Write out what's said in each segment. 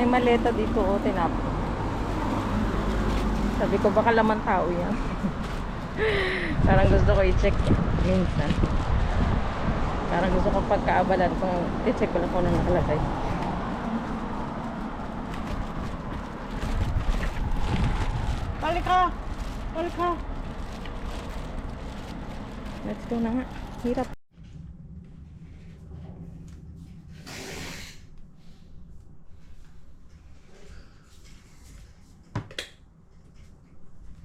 May maleta dito, oh, tinapon. Sabi ko, baka laman tao yan. Parang gusto ko i-check minsan. Parang gusto ko pagkaabalan kung i-check ko lang kung ano nakalagay. Balik ka! Balik ka! Let's go na nga. Hirap.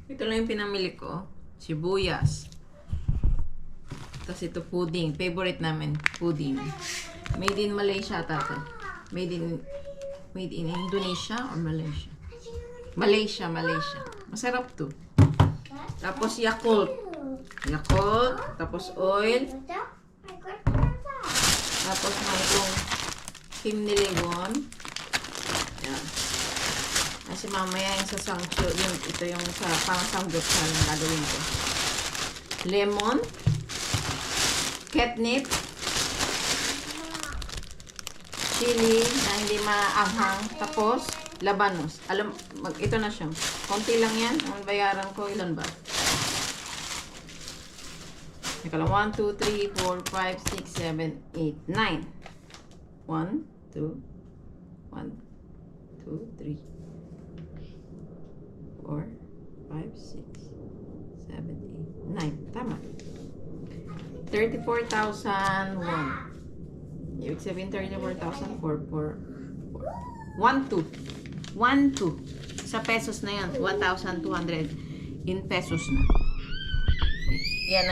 Ito lang yung pinamili ko. Sibuyas. Tapos ito pudding. Favorite namin, pudding. Made in Malaysia tato. Made in Indonesia or Malaysia? Malaysia. Masarap to. Tapos Yakult. Tapos oil. Tapos may itong Himnilegon. Yan. Kasi mamaya yung sa sangcho, ito yung sa pang samgyeopsal na gagawin ko. Lemon. Catnip. Chili na hindi maanghang. Tapos, labanos. Ito na siya. Konti lang yan. Ang bayaran ko, ilan ba? Teka lang. 1, 2, 3, 4, 5, 6, 7, 8, 9. 1, 2, 1, 2, 3, 4, 5, 6, 7, 8, 9. Tama. 34,000 won. Ibig sabihin 34,000 1,2. Sa pesos na yan. 1,200 in pesos na. Yan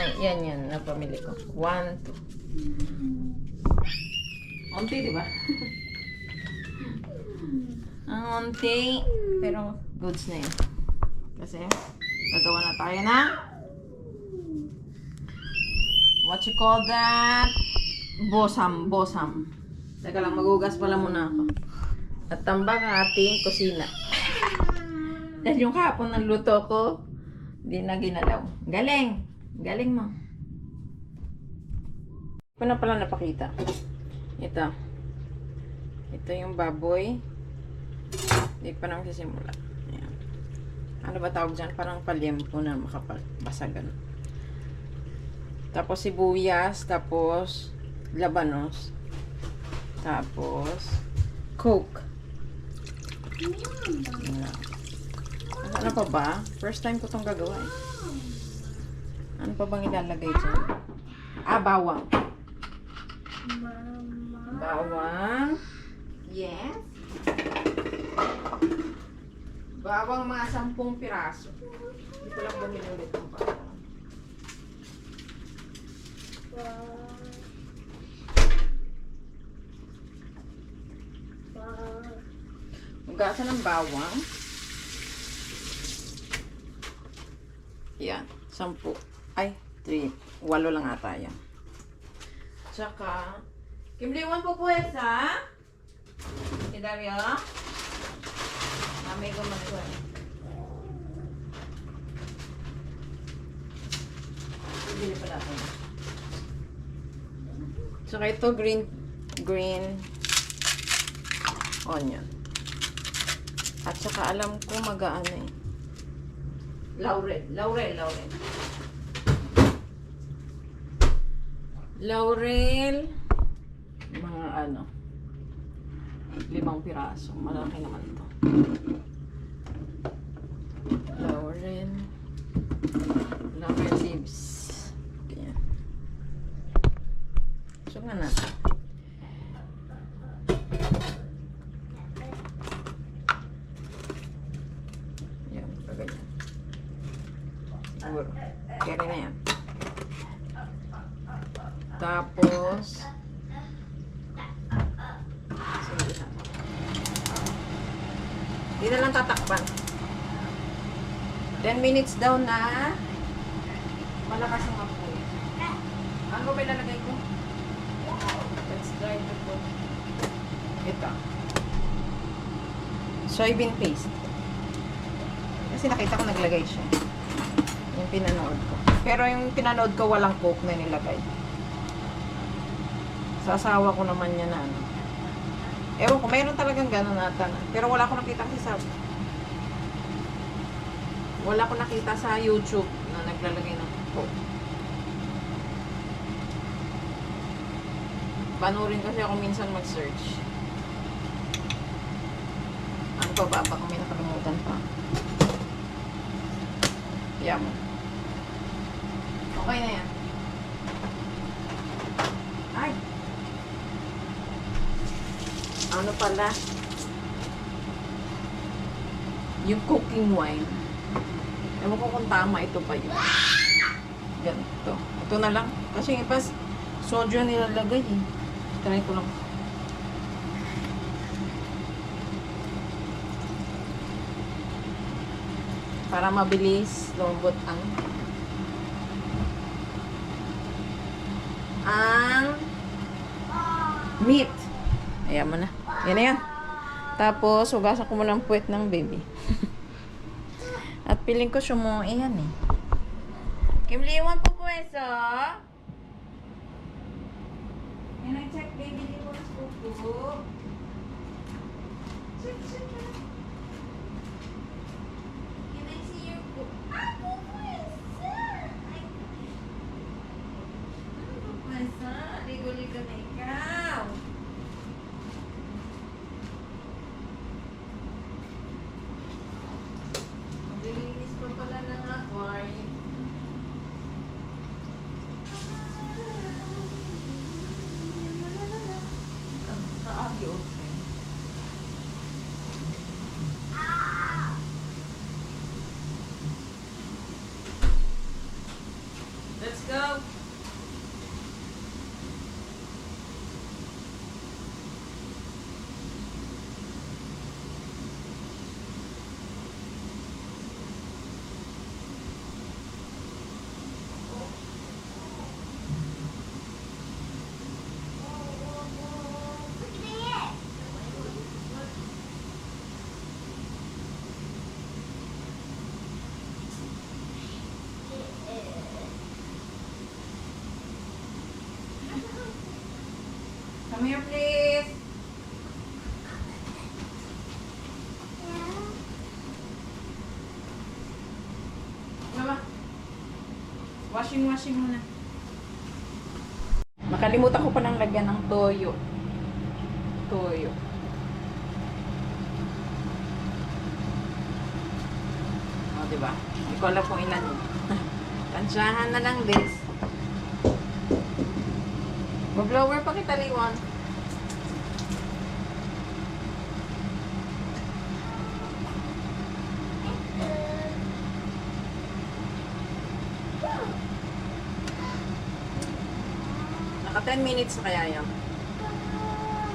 na pamili ko. 1, 2. Unti, di ba? Ang unti. Pero goods na yan. Kasi gagawa na tayo na what you call that? Bosam. Teka lang, magugas pala muna ako. At tambak ang ating kusina. Dahil yung kahapon ng luto ko, hindi na ginalaw. Galing mo. Ito na pala napakita. Ito yung baboy. Hindi pa naman sisimula. Ayan. Ano ba tawag dyan? Parang palyempo na makabasagan. Tapos sibuyas, tapos labanos, tapos Coke. Ano pa ba? First time ko itong gagawa eh. Ano pa bang ilalagay dyan? Bawang. Bawang. Yes. Bawang mga 10 piraso. Hindi ko lang bumili ulit ng bawang. Hugasan ng bawang. Yan, 10. Ay, 3. 8 lang ata yan. Tsaka, Kimliwan po po esa. Kidario. Mami ko maniguan. Bili pala ako. Tsaka ito green onion. At saka alam ko mag-aano eh. Laurel. Mga 5 piraso. Malaki naman to. Laurel leaves. Ganyan. So nga natin. Yan, ganyan. Siguro. Kaya na yan. Tapos hindi na lang tatakpan. 10 minutes daw na malakas ang apoy. Ano ba ilalagay ko? Let's try to put ito. Soybean paste. Kasi nakita ko naglagay siya. Yung pinanood ko. Pero yung pinanood ko walang coke na nilagay. Sa asawa ko naman yan na Ewan ko, mayroon talagang gano'n nata. Pero wala ko nakita kasi sa... Wala ko nakita sa YouTube na naglalagay ng Coke. Panurin kasi ako minsan mag-search. Ano pa ba? Baka may nakalimutan pa. Kaya mo. Okay na yan. Ay! Ano pala? Yung cooking wine. Ewan ko kung tama ito pa yun. Ganito. Ito na lang. Kasi yung ipas, soju nilalagay eh. Try ko lang. Para mabilis lumambot ang meat. Ayan mo na. Yan na yan. Tapos, hugasan ko muna ang puwet ng baby. At piling ko sumuo yan eh. Kimli, iwan po pweso. Yan ang check baby. Di mo nas pupo. Check, check na. Can I see your poop? Ah, pupweso! Ay. Ano pupweso? Ligo-ligo na ikaw. Maglilinis pa pala ng aquarium. Sa audio. Let's go! Come here, please. Mama. Washing muna. Nakalimutan ko pa nang lagyan ng toyo. Toyo. O, diba? Hindi ko alam kung ilan. Tansyahan na lang this. Mag-blower pa kita, Liwan. Naka 10 minutes na kaya yan.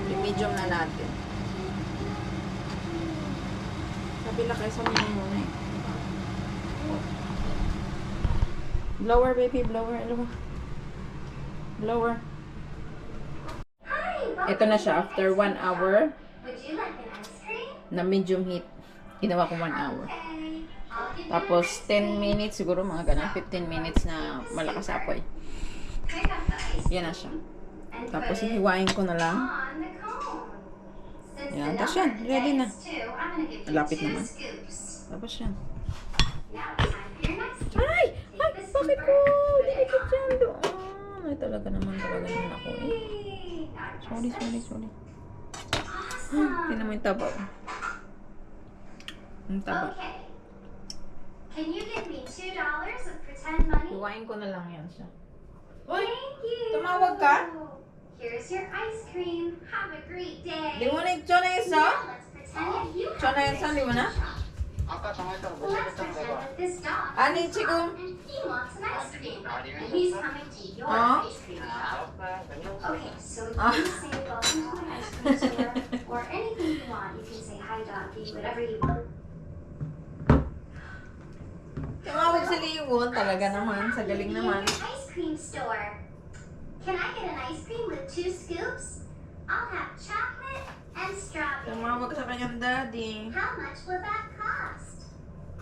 I-medium na natin. Kabila kayo sa mga muna eh. Blower, baby. Blower. Blower. Ito na siya after 1 hour na medium heat. Ginawa ko 1 hour. Tapos 10 minutes siguro mga ganun. 15 minutes na malakas apoy. Yan na siya. Tapos hihiwain ko na lang. Yan. Tapos yan. Ready na. Lapit naman. Tapos yan. Ay! Bakit ko? Dinikit yan doon. Ay talaga naman ako eh. Sorry. Tingnan mo yung taba. Yung taba. Can you give me $2 of pretend money? Hiwain ko na lang yan siya. Thank you. Tumawag ka? Here's your ice cream. Have a great day. Di mo na yung na yun sa? Now let's pretend that you have na yun sa? Di mo na? Let's pretend that this dog Ani, Chico? and he wants an ice cream. And he's coming to your Huh? ice cream shop. Okay, so you can say welcome to an ice cream store or anything you want. You can say hi doggy, whatever you want. Tumawag si Liwon. Talaga naman. Sa galing naman. Ice cream store. Can I get an ice cream with 2 scoops? I'll have chocolate and strawberry. Tumawag sa kanyang daddy. How much will that cost?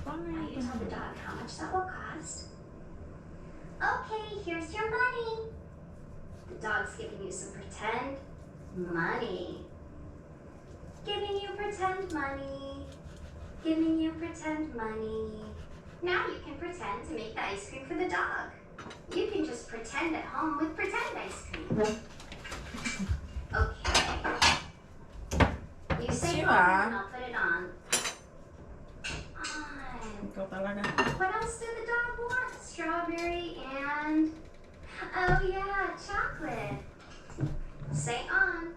Paano Now yun? you tell the dog how much that will cost. Okay, here's your money. The dog's giving you some pretend money. Giving you pretend money. Giving you pretend money. Now you can pretend to make the ice cream for the dog. You can just pretend at home with pretend ice cream. Okay. You say Sure. on and I'll put it on. On. Ikaw talaga. What else did the dog want? Strawberry and... Oh yeah, chocolate. Say on.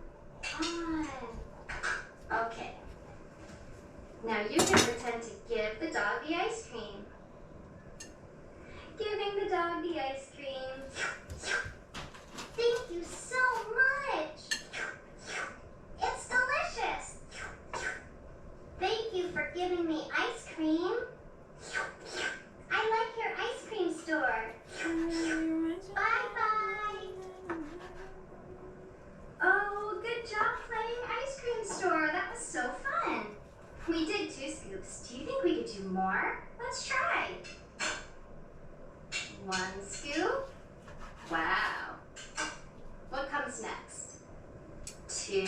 On. Okay. Now you can pretend to give the dog the ice cream. Giving the dog the ice cream. Thank you so much. It's delicious. Thank you for giving me ice cream. I like your ice cream store. Bye-bye. Oh, good job playing ice cream store. That was so fun. We did 2 scoops. Do you think we could do more? Let's try. 1 scoop. Wow. What comes next? 2.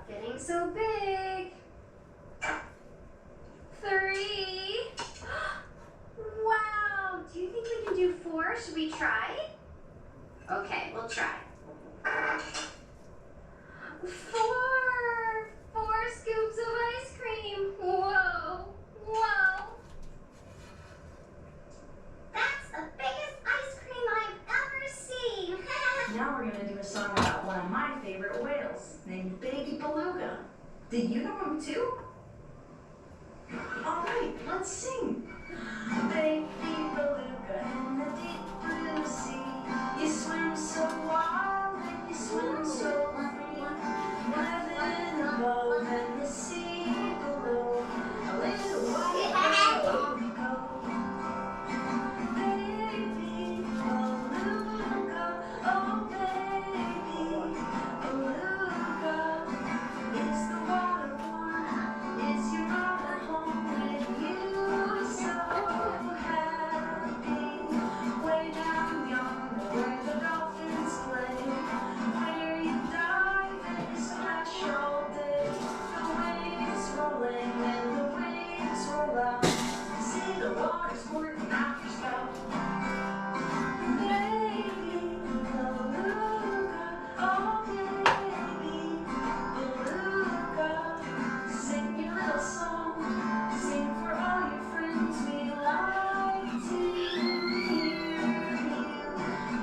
Getting so big. 3. Wow. Do you think we can do 4? Should we try? Okay, we'll try. 4. 4 scoops of ice cream. Whoa. Whoa. That's the biggest ice cream I've ever seen. Now we're gonna do a song about one of my favorite whales, named Baby Beluga. Did you know him too? All right, let's sing. Baby Beluga in the deep blue sea, you swim so wild and you swim so free, living above in the sea below, a little white beluga. Baby Beluga, oh baby Beluga, is the water warm? Is your mother home with you? So happy, way down yonder where the dolphins play, where you dive and you splash all day, the waves rolling and the waves roll out, see the water squirting out your spout. Baby Beluga, oh baby Beluga, sing your little song, sing for all your friends. We like to hear you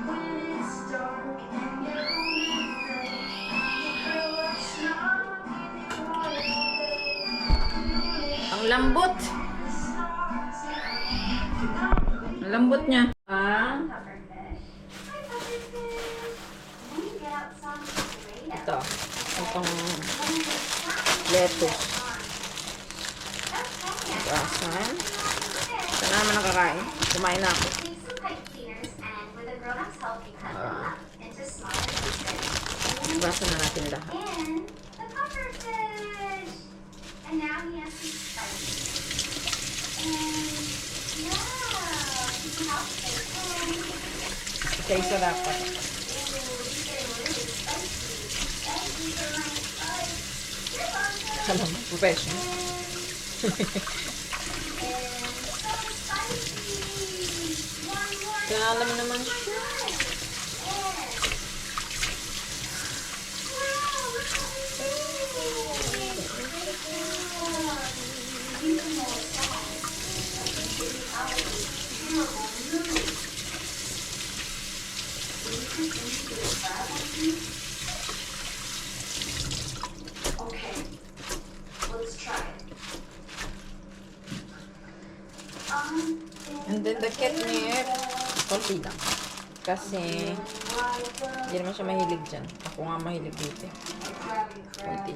when it's dark and you're only afraid to curl up snug in your water bed. Ang lambot. The stars Ang lambot niya. Pufferfish. Hi, Pufferfish. Let me get out some Play-Doh. Ito. Itong Let me get some lettuce. Okay. Asan? Saan naman nakakain? Kumain na ako. Take some pipe cleaners and with a grown-up's help, you cut them up into smaller pieces. Basa na natin lahat. And the pufferfish. And now he has to spice. And yeah, he can help it. And Isa-isa dapat. ooh, he's getting really spicy. Thank you for my spice. You're welcome. Alam mo, professional. And so spicy. One more. Kaya alam mo naman siya. Okay, let's try it. And then the catnip, konti lang. Kasi, hindi naman siya mahilig dyan. Ako nga mahilig dito. Konti.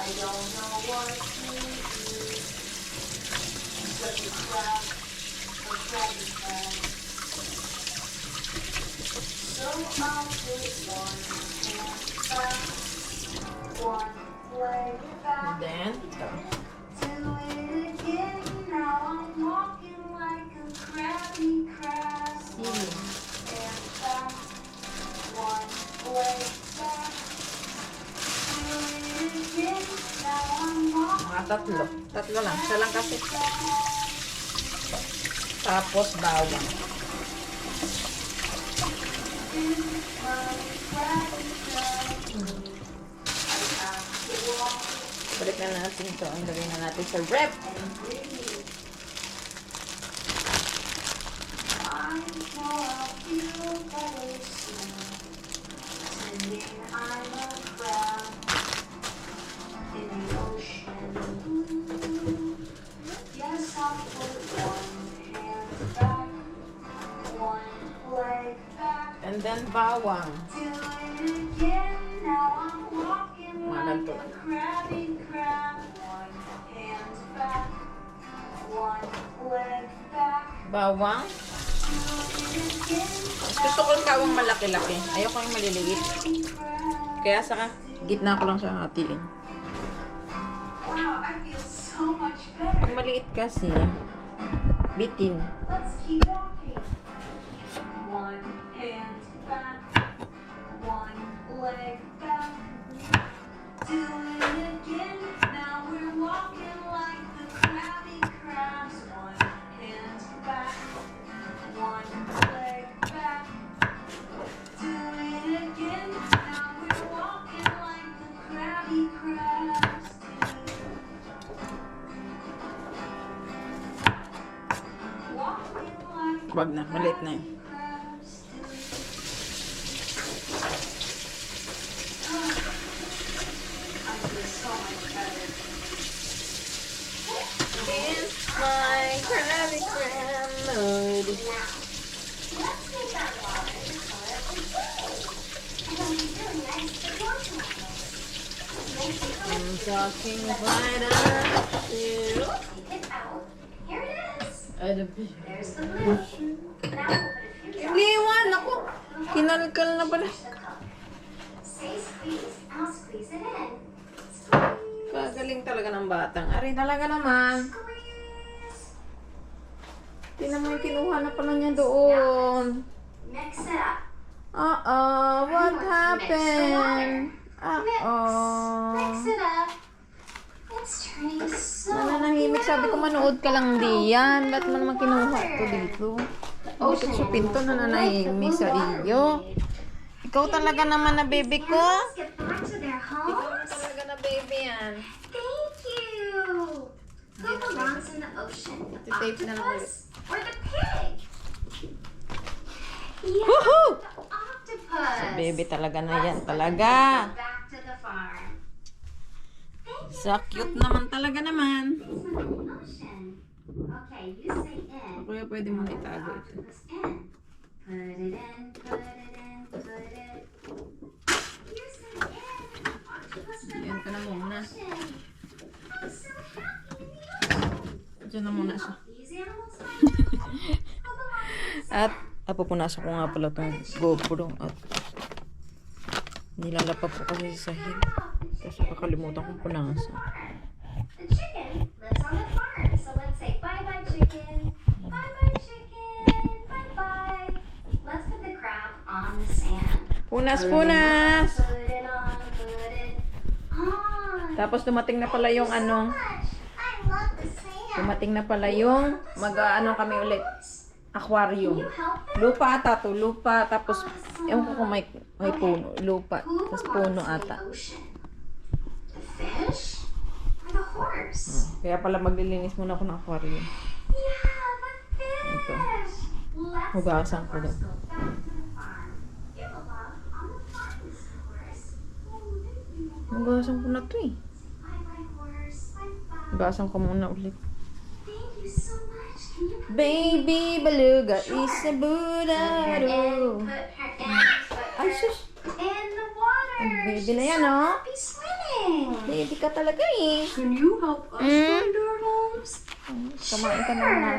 I don't know what to do. Such a crab, a crabby crab. So I'll put one hand back, one leg back. And then, ito. Do it again. Now I'm walking like a crabby crab. Sili. And tatlo. Tatlo lang. Isa lang kasi. Tapos bawang. Balik na natin ito. Ang gawin na natin sa rep. And then bawang. Mga ganito lang. Bawang. Gusto ko yung bawang malaki-laki. Ayoko yung maliliit. Kaya sa gitna ko lang siya hatiin. Wow, I feel so much better. Pag maliit kasi, bitin. Let's keep walking. One hand back, one leg back. Do it again. Now we're walking like the Krabby Crabs. One hand back, one leg back. Do it again. Now we're walking like the Krabby Crabs. Walking like Wag na, maliit na yun. It's my Krabby Krab mood. Let's make that water colorful. It'll be really nice to watch like this. I'm talking right up to Take it out. Here it is. There's the blue. Now we'll put a few drops. Iniwan ako. Kinalkal na pala. The color. Say squeeze. I'll squeeze it in. Squeeze. Kagaling talaga ng batang. Ari talaga naman. Squeeze. Tingnan mo yung kinuha na pala niya doon. Mix it up. What Mix the happened? Mix it up. It's turning so Nananahimik. Sabi ko manood ka lang diyan. Ba't mo naman kinuha ito dito? Oh, ito sa pinto nananahimik sa iyo. Ikaw talaga naman na baby ko. Let's get back to their Ikaw na homes. talaga na baby yan. Thank you. Who belongs in the ocean? The Tape na lang octopus or the pig? Yeah, Woohoo! the octopus. Sa baby talaga na yan. Talaga. Back to the farm. Thank you. Sa cute naman talaga naman. It's in the ocean. Okay, you say in. Kuya, pwede mo na itago ito. Octopus in. Put it in, put it in, put it. You say in. Octopus in Diyan ka na muna. the ocean. I'm so happy in the ocean. Diyan na muna siya. These animals like who belongs At pupunasan ko nga pala itong GoPro at nilalapag ko kasi sa sahig. Kasi kakalimutan kong punasan. The chicken lives on the farm, so let's say bye-bye chicken, bye-bye chicken, bye-bye. Let's put the crab on the sand. Punas, punas! Put it on. Tapos dumating na pala yung ano, Much. I love the sand. dumating na pala yung mag-ano kami ulit, aquarium. You help it? Lupa ata to, lupa, tapos, ewan ko kung may puno, lupa, Who tapos belongs puno in ata. the ocean? The fish or the horse? Kaya pala maglilinis muna ako ng aquarium. Yeah, the Ito. fish. Let's Hugasan ko let doon. the horse go back to the farm. You belong on the farm, Mr. Horse. Hugasan ko na to eh. Bye-bye, horse. Bye-bye. Hugasan ko muna ulit. Thank you so much. Can you put Baby beluga is a her in, budaro. put her in, put Ay, her sus. in the water? Ang baby na She's yan, so oh. happy swimming. Baby ka talaga eh. Can you help us find our homes? Kumain ka na naman.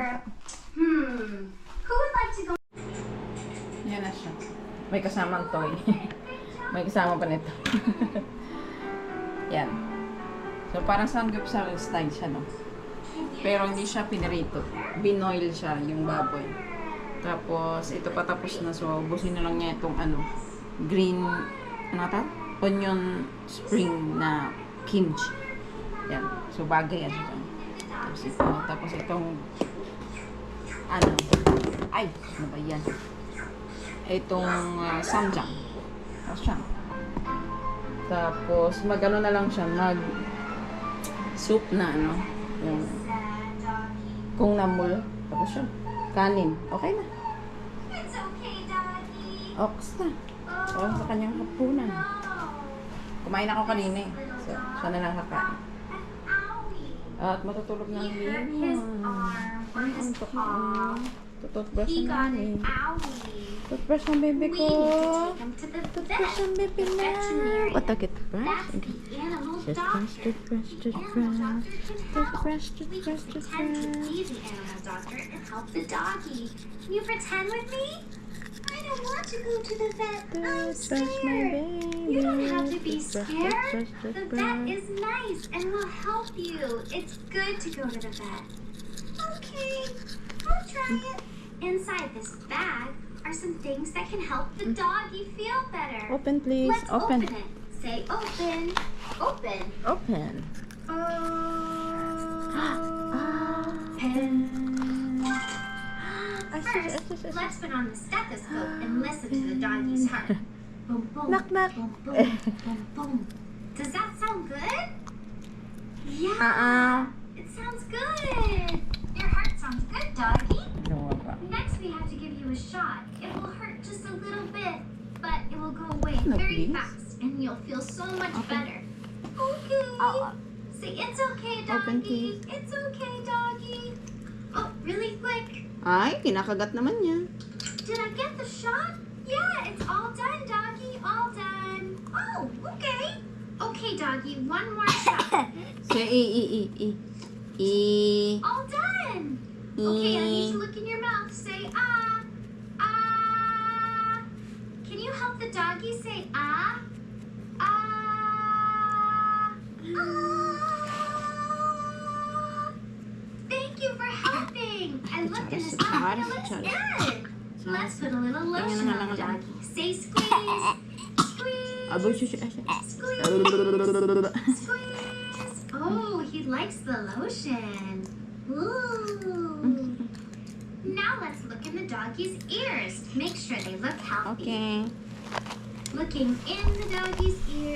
Who would like to go? Yan na siya. May kasamang toy. May kasama pa nito. Yan. So parang samgyeopsal style siya, no? Pero hindi siya pinirito. Binoil siya, yung baboy. Tapos, ito patapos na. So, ubusin na lang niya itong ano, green, ano ta? Onion spring na kimchi. Yan. So, bagay yan siya. Tapos itong, ano, ay, ano ba yan? Itong samjang. Tapos siya. Tapos, mag-ano na lang siya, soup na, ano, yung, kung namul, tapos siya, kanin, okay na. It's okay, Doggy. Ox na. So, sa kanyang hapunan. Kumain ako kanina eh. So, siya na lang kakain. Owie. At matutulog na ang He hurt his arm or his antok na. paw. Tututbrush He na got namin. an owie. Toothbrush ng baby We ko. need to take him to the Toothbrush ng vet. baby The na. veterinarian. Patakit brush. That's the animal Toothbrush, doctor. toothbrush, The animal toothbrush. doctor can help. Toothbrush, We can toothbrush, pretend to toothbrush. be the animal doctor and help the doggy. Can you pretend with me? I don't want to go to the vet. I'm Toothbrush, my scared. baby. You don't have to be Toothbrush, scared. toothbrush, The vet toothbrush. is nice and will help you. It's good to go to the vet. Okay, I'll try it. Inside this bag are some things that can help the doggy feel better. Open, please. Let's open Open. it. Say open. Open. Open. Pen. Ay, First, let's put on the stethoscope and listen to the doggy's heart. Boom, boom. Knock, knock. Boom, boom, boom, boom. Does that sound good? Yeah. It sounds good. Your heart sounds good, doggy. Next, we have to give you a shot. It will hurt just a little bit, but it will go away No, very please. fast, and you'll feel so much Okay. better. Okay. Say, it's okay, doggy. Open, please. It's okay, doggy. Oh, really quick. Ay, kinakagat naman niya. Did I get the shot? Yeah, it's all done, doggy. All done. Oh, okay. Okay, doggy, one more shot. Say, All done. Okay, I need to look in your mouth. Say ah. Ah. Can you help the doggy say ah? Ah. Ah. Thank you for helping. I looked in his mouth. It looks good. Let's put a little lotion on the doggy. Say squeeze. Squeeze. Abo, shush. Squeeze. Squeeze. Oh, he likes the lotion. Ooh. Now let's look in the doggy's ears. Make sure they look healthy. Okay. Looking in the doggy's ears.